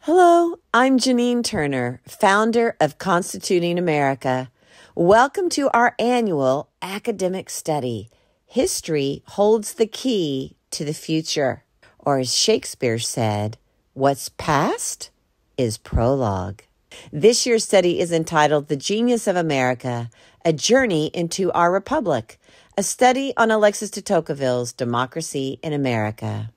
Hello, I'm Janine Turner, founder of Constituting America. Welcome to our annual academic study, History Holds the Key to the Future. Or as Shakespeare said, what's past is prologue. This year's study is entitled The Genius of America, A Journey into Our Republic, a study on Alexis De Tocqueville's Democracy in America.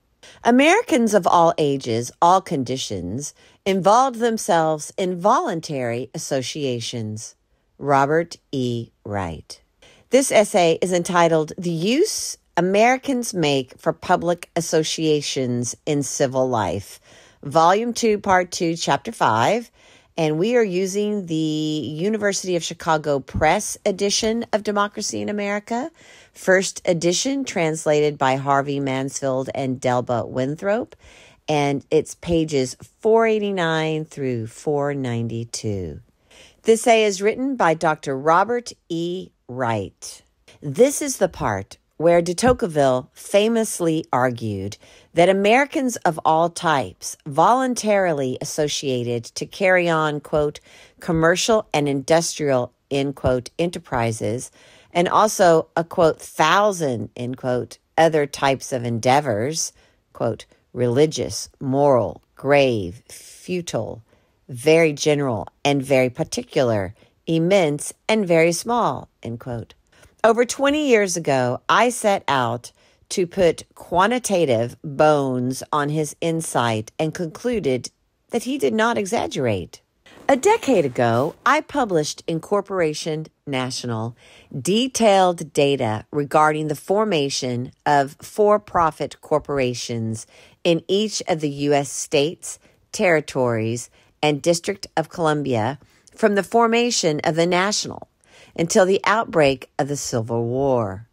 Americans of all ages, all conditions, involved themselves in voluntary associations. Robert E. Wright. This essay is entitled The Use Americans Make for Public Associations in Civil Life, Volume 2, Part 2, Chapter 5, and we are using the University of Chicago Press edition of Democracy in America, first edition translated by Harvey, Mansfield, and Delba, Winthrop, and it's pages 489 through 492. This essay is written by Dr. Robert E. Wright. This is the part where de Tocqueville famously argued that Americans of all types voluntarily associated to carry on, quote, commercial and industrial, end quote, enterprises, and also a, quote, thousand, end quote, other types of endeavors, quote, religious, moral, grave, futile, very general and very particular, immense and very small, end quote. Over 20 years ago, I set out to put quantitative bones on his insight and concluded that he did not exaggerate. A decade ago, I published in Corporation National detailed data regarding the formation of for-profit corporations in each of the U.S. states, territories, and District of Columbia from the formation of the National until the outbreak of the Civil War.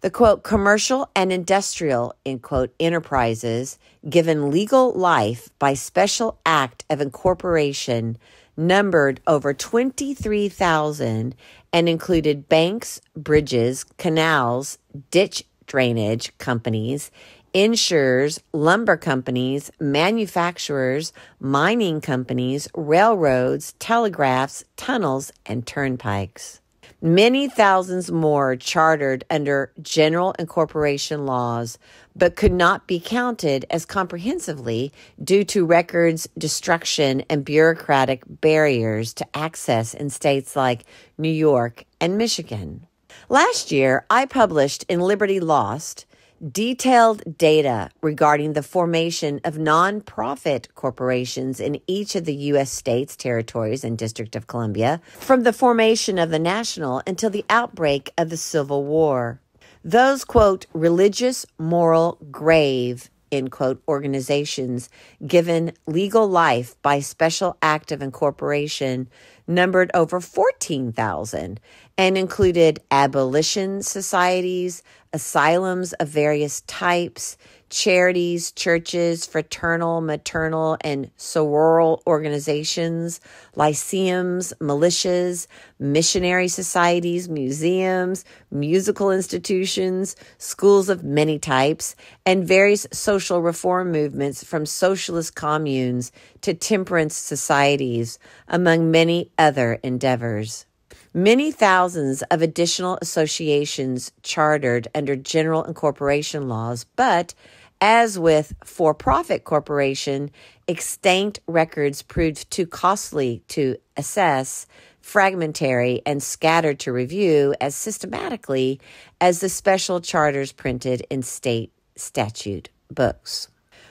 The, quote, commercial and industrial, end quote, enterprises given legal life by special act of incorporation numbered over 23,000 and included banks, bridges, canals, ditch drainage companies, insurers, lumber companies, manufacturers, mining companies, railroads, telegraphs, tunnels, and turnpikes. Many thousands more chartered under general incorporation laws, but could not be counted as comprehensively due to records destruction and bureaucratic barriers to access in states like New York and Michigan. Last year, I published in Liberty Lost detailed data regarding the formation of nonprofit corporations in each of the U.S. states, territories, and District of Columbia from the formation of the National until the outbreak of the Civil War. Those, quote, religious, moral, grave, end quote, organizations given legal life by special act of incorporation numbered over 14,000 and included abolition societies, asylums of various types, charities, churches, fraternal, maternal, and sororal organizations, lyceums, militias, missionary societies, museums, musical institutions, schools of many types, and various social reform movements from socialist communes to temperance societies, among many other endeavors. Many thousands of additional associations chartered under general incorporation laws, but as with for-profit corporation, extant records proved too costly to assess, fragmentary, and scattered to review as systematically as the special charters printed in state statute books.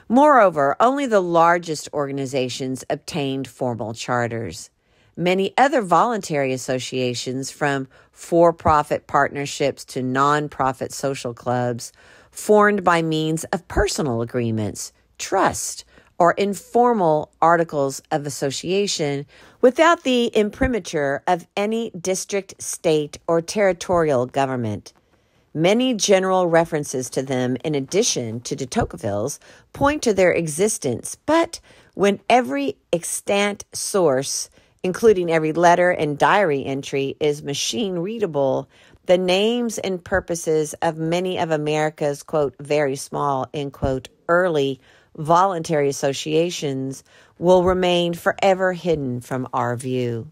Moreover, only the largest organizations obtained formal charters. Many other voluntary associations, from for-profit partnerships to non-profit social clubs, formed by means of personal agreements, trust, or informal articles of association without the imprimatur of any district, state, or territorial government. Many general references to them, in addition to de Tocqueville's, point to their existence, but when every extant source, including every letter and diary entry, is machine-readable, the names and purposes of many of America's, quote, very small, end quote, early voluntary associations will remain forever hidden from our view.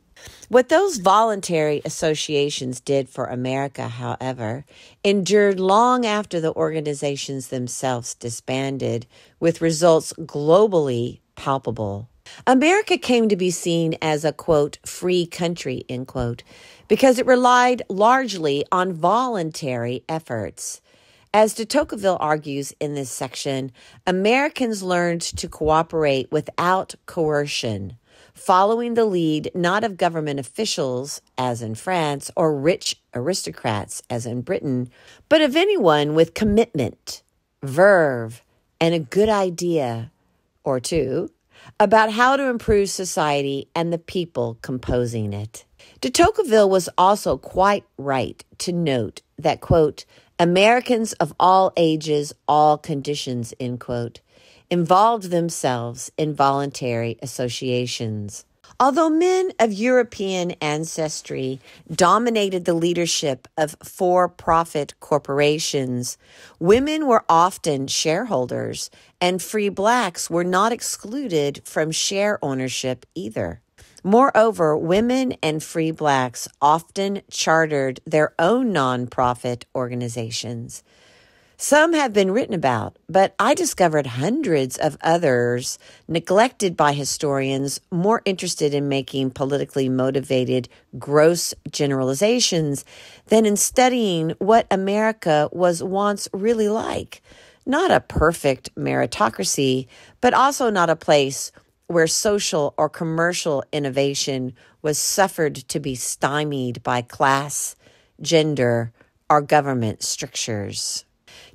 What those voluntary associations did for America, however, endured long after the organizations themselves disbanded, with results globally palpable. America came to be seen as a, quote, free country, end quote, because it relied largely on voluntary efforts. As de Tocqueville argues in this section, Americans learned to cooperate without coercion, following the lead not of government officials, as in France, or rich aristocrats, as in Britain, but of anyone with commitment, verve, and a good idea or two about how to improve society and the people composing it. De Tocqueville was also quite right to note that, quote, Americans of all ages, all conditions, end quote, involved themselves in voluntary associations. Although men of European ancestry dominated the leadership of for-profit corporations, women were often shareholders, and free blacks were not excluded from share ownership either. Moreover, women and free blacks often chartered their own nonprofit organizations. Some have been written about, but I discovered hundreds of others neglected by historians more interested in making politically motivated gross generalizations than in studying what America was once really like. Not a perfect meritocracy, but also not a place where social or commercial innovation was suffered to be stymied by class, gender, or government strictures.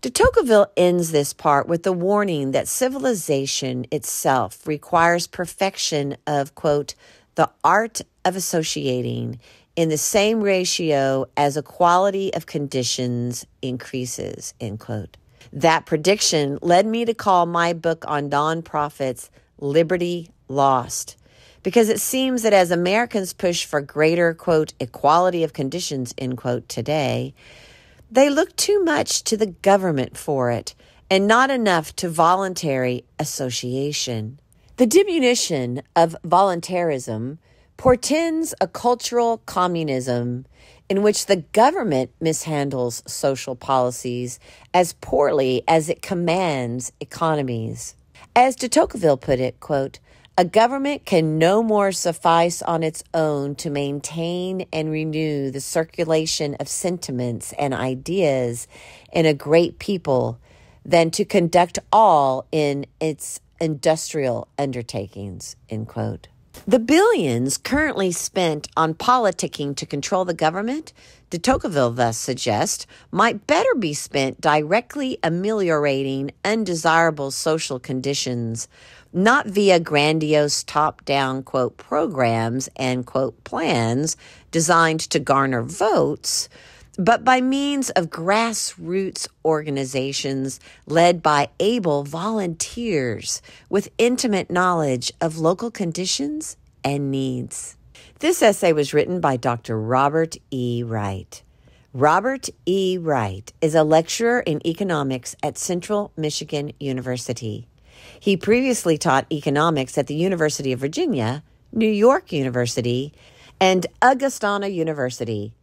De Tocqueville ends this part with the warning that civilization itself requires perfection of, quote, the art of associating in the same ratio as equality of conditions increases, end quote. That prediction led me to call my book on nonprofits Liberty Lost, because it seems that as Americans push for greater, quote, equality of conditions, end quote, today, they look too much to the government for it and not enough to voluntary association. The diminution of voluntarism portends a cultural communism in which the government mishandles social policies as poorly as it commands economies. As de Tocqueville put it, quote, a government can no more suffice on its own to maintain and renew the circulation of sentiments and ideas in a great people than to conduct all in its industrial undertakings, end quote. The billions currently spent on politicking to control the government, de Tocqueville thus suggests, might better be spent directly ameliorating undesirable social conditions, not via grandiose top-down, quote, programs and, quote, plans designed to garner votes, but by means of grassroots organizations led by able volunteers with intimate knowledge of local conditions and needs. This essay was written by Dr. Robert E. Wright. Robert E. Wright is a lecturer in economics at Central Michigan University. He previously taught economics at the University of Virginia, New York University, and Augustana University.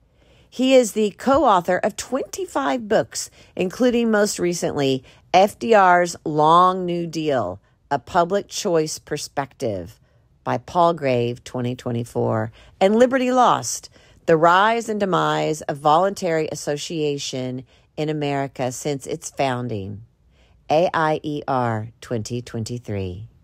He is the co-author of 25 books, including most recently FDR's Long New Deal, A Public Choice Perspective by Palgrave 2024, and Liberty Lost, The Rise and Demise of Voluntary Association in America Since Its Founding, AIER 2023.